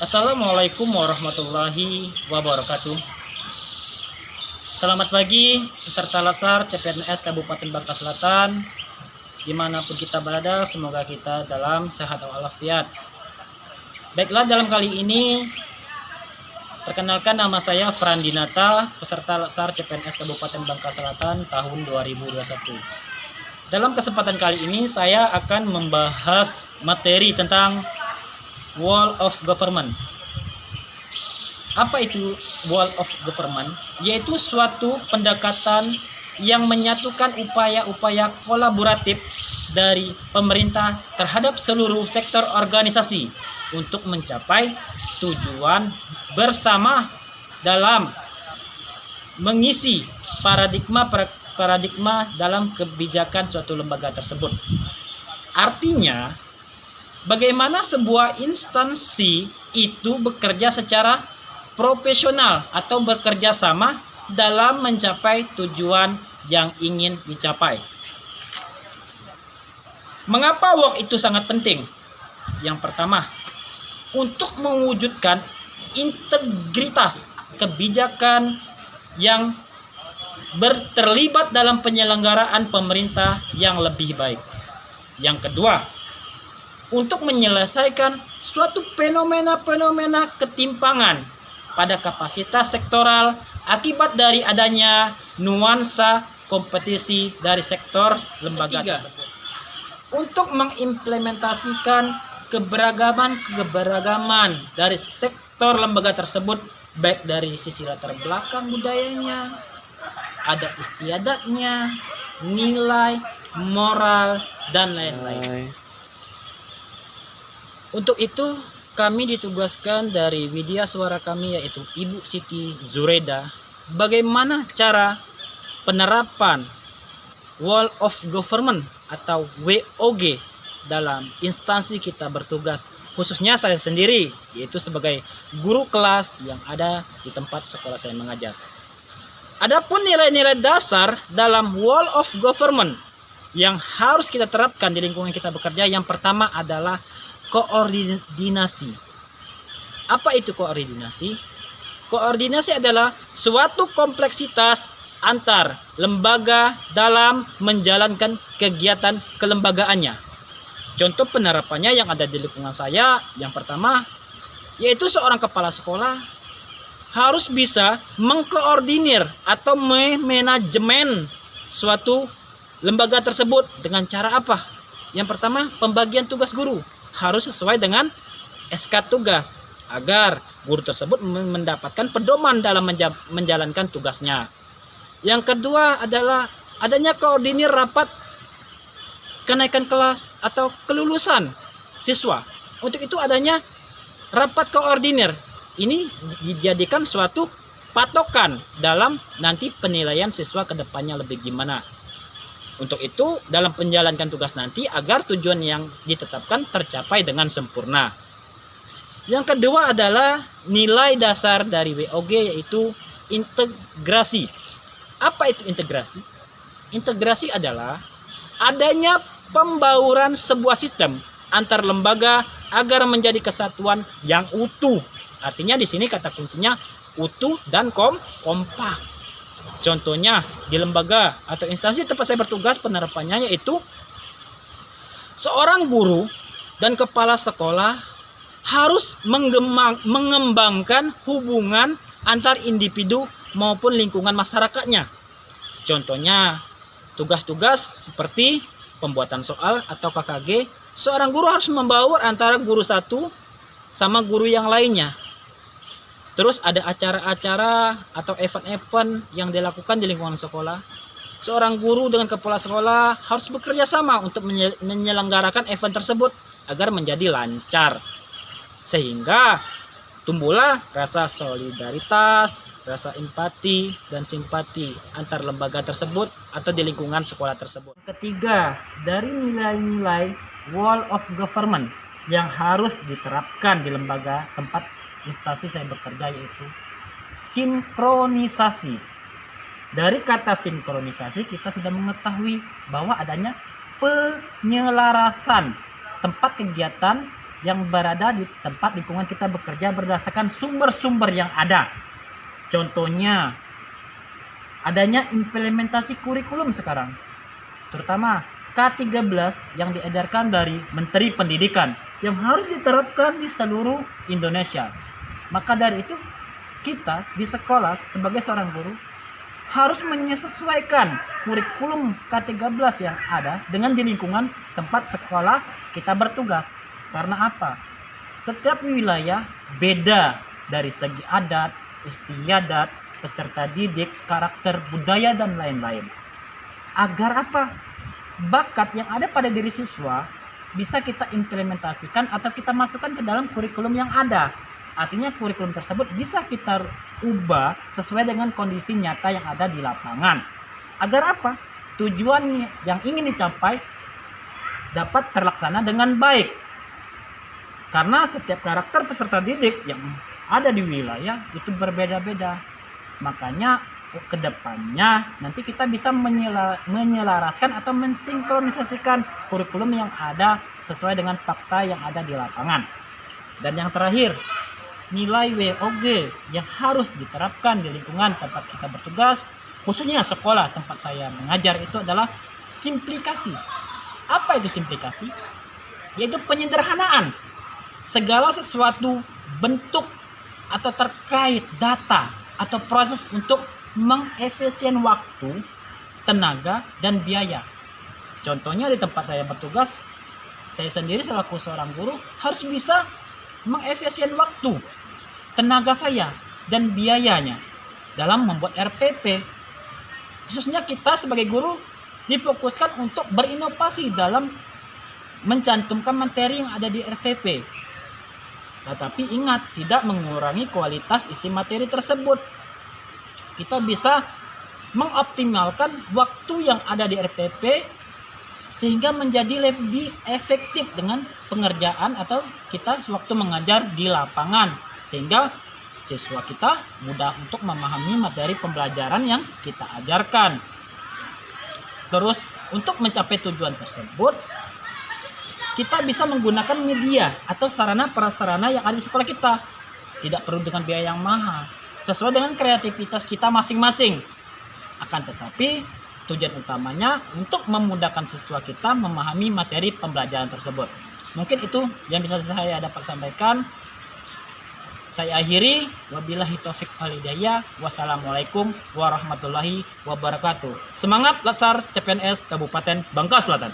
Assalamualaikum warahmatullahi wabarakatuh. Selamat pagi peserta Lasar CPNS Kabupaten Bangka Selatan. Dimanapun kita berada, semoga kita dalam sehat walafiat. Baiklah, dalam kali ini perkenalkan, nama saya Frandinata, peserta Lasar CPNS Kabupaten Bangka Selatan tahun 2021. Dalam kesempatan kali ini saya akan membahas materi tentang Wall of Government. Apa itu Wall of Government? Yaitu suatu pendekatan yang menyatukan upaya-upaya kolaboratif dari pemerintah terhadap seluruh sektor organisasi untuk mencapai tujuan bersama dalam mengisi paradigma dalam kebijakan suatu lembaga tersebut. Artinya, bagaimana sebuah instansi itu bekerja secara profesional atau bekerja sama dalam mencapai tujuan yang ingin dicapai. Mengapa work itu sangat penting? Yang pertama, untuk mewujudkan integritas kebijakan yang terlibat dalam penyelenggaraan pemerintah yang lebih baik. Yang kedua, untuk menyelesaikan suatu fenomena-fenomena ketimpangan pada kapasitas sektoral akibat dari adanya nuansa kompetisi dari sektor lembaga tersebut. Untuk mengimplementasikan keberagaman dari sektor lembaga tersebut, baik dari sisi latar belakang budayanya, adat istiadatnya, nilai, moral, dan lain-lain. Untuk itu kami ditugaskan dari widya suara kami, yaitu Ibu Siti Zureda, bagaimana cara penerapan Wall of Government atau WOG dalam instansi kita bertugas, khususnya saya sendiri, yaitu sebagai guru kelas yang ada di tempat sekolah saya mengajar. Adapun nilai-nilai dasar dalam Wall of Government yang harus kita terapkan di lingkungan kita bekerja, yang pertama adalah koordinasi. Apa itu koordinasi? Koordinasi adalah suatu kompleksitas antar lembaga dalam menjalankan kegiatan kelembagaannya. Contoh penerapannya yang ada di lingkungan saya, yang pertama yaitu seorang kepala sekolah harus bisa mengkoordinir atau memanajemen suatu lembaga tersebut dengan cara apa? Yang pertama, pembagian tugas guru harus sesuai dengan SK tugas agar guru tersebut mendapatkan pedoman dalam menjalankan tugasnya. Yang kedua adalah adanya koordinir rapat kenaikan kelas atau kelulusan siswa. Untuk itu adanya rapat koordinir. Ini dijadikan suatu patokan dalam nanti penilaian siswa ke depannya lebih gimana. Untuk itu dalam menjalankan tugas nanti agar tujuan yang ditetapkan tercapai dengan sempurna. Yang kedua adalah nilai dasar dari WOG, yaitu integrasi. Apa itu integrasi? Integrasi adalah adanya pembauran sebuah sistem antar lembaga agar menjadi kesatuan yang utuh. Artinya di sini kata kuncinya utuh dan kompak. Contohnya di lembaga atau instansi tempat saya bertugas, penerapannya yaitu seorang guru dan kepala sekolah harus mengembangkan hubungan antar individu maupun lingkungan masyarakatnya. Contohnya tugas-tugas seperti pembuatan soal atau KKG, seorang guru harus membaur antara guru satu sama guru yang lainnya. Terus ada acara-acara atau event-event yang dilakukan di lingkungan sekolah. Seorang guru dengan kepala sekolah harus bekerja sama untuk menyelenggarakan event tersebut agar menjadi lancar. Sehingga tumbuhlah rasa solidaritas, rasa empati, dan simpati antar lembaga tersebut atau di lingkungan sekolah tersebut. Ketiga, dari nilai-nilai Wall of Government yang harus diterapkan di lembaga tempat instansi saya bekerja, yaitu sinkronisasi. Dari kata sinkronisasi kita sudah mengetahui bahwa adanya penyelarasan tempat kegiatan yang berada di tempat lingkungan kita bekerja berdasarkan sumber-sumber yang ada. Contohnya, adanya implementasi kurikulum sekarang, terutama K13 yang diedarkan dari Menteri Pendidikan yang harus diterapkan di seluruh Indonesia. Maka dari itu, kita di sekolah sebagai seorang guru harus menyesuaikan kurikulum K13 yang ada dengan di lingkungan tempat sekolah kita bertugas. Karena apa? Setiap wilayah beda dari segi adat, istiadat, peserta didik, karakter, budaya, dan lain-lain. Agar apa? Bakat yang ada pada diri siswa bisa kita implementasikan atau kita masukkan ke dalam kurikulum yang ada. Artinya kurikulum tersebut bisa kita ubah sesuai dengan kondisi nyata yang ada di lapangan. Agar apa? Tujuan yang ingin dicapai dapat terlaksana dengan baik. Karena setiap karakter peserta didik yang ada di wilayah itu berbeda-beda. Makanya ke depannya nanti kita bisa menyelaraskan atau mensinkronisasikan kurikulum yang ada sesuai dengan fakta yang ada di lapangan. Dan yang terakhir, nilai WOG yang harus diterapkan di lingkungan tempat kita bertugas, khususnya sekolah tempat saya mengajar, itu adalah simplikasi. Apa itu simplikasi? Yaitu penyederhanaan. Segala sesuatu bentuk atau terkait data atau proses untuk mengefisien waktu, tenaga, dan biaya. Contohnya di tempat saya bertugas, saya sendiri selaku seorang guru harus bisa mengefisien waktu, tenaga saya, dan biayanya dalam membuat RPP. Khususnya kita sebagai guru difokuskan untuk berinovasi dalam mencantumkan materi yang ada di RPP. Tetapi ingat, tidak mengurangi kualitas isi materi tersebut. Kita bisa mengoptimalkan waktu yang ada di RPP sehingga menjadi lebih efektif dengan pengerjaan atau kita sewaktu mengajar di lapangan, sehingga siswa kita mudah untuk memahami materi pembelajaran yang kita ajarkan. Terus untuk mencapai tujuan tersebut, kita bisa menggunakan media atau sarana prasarana yang ada di sekolah kita. Tidak perlu dengan biaya yang mahal, sesuai dengan kreativitas kita masing-masing. Akan tetapi tujuan utamanya untuk memudahkan siswa kita memahami materi pembelajaran tersebut. Mungkin itu yang bisa saya dapat sampaikan. Saya akhiri, wabillahi taufik wal hidayah. Wassalamualaikum warahmatullahi wabarakatuh. Semangat Latsar CPNS Kabupaten Bangka Selatan.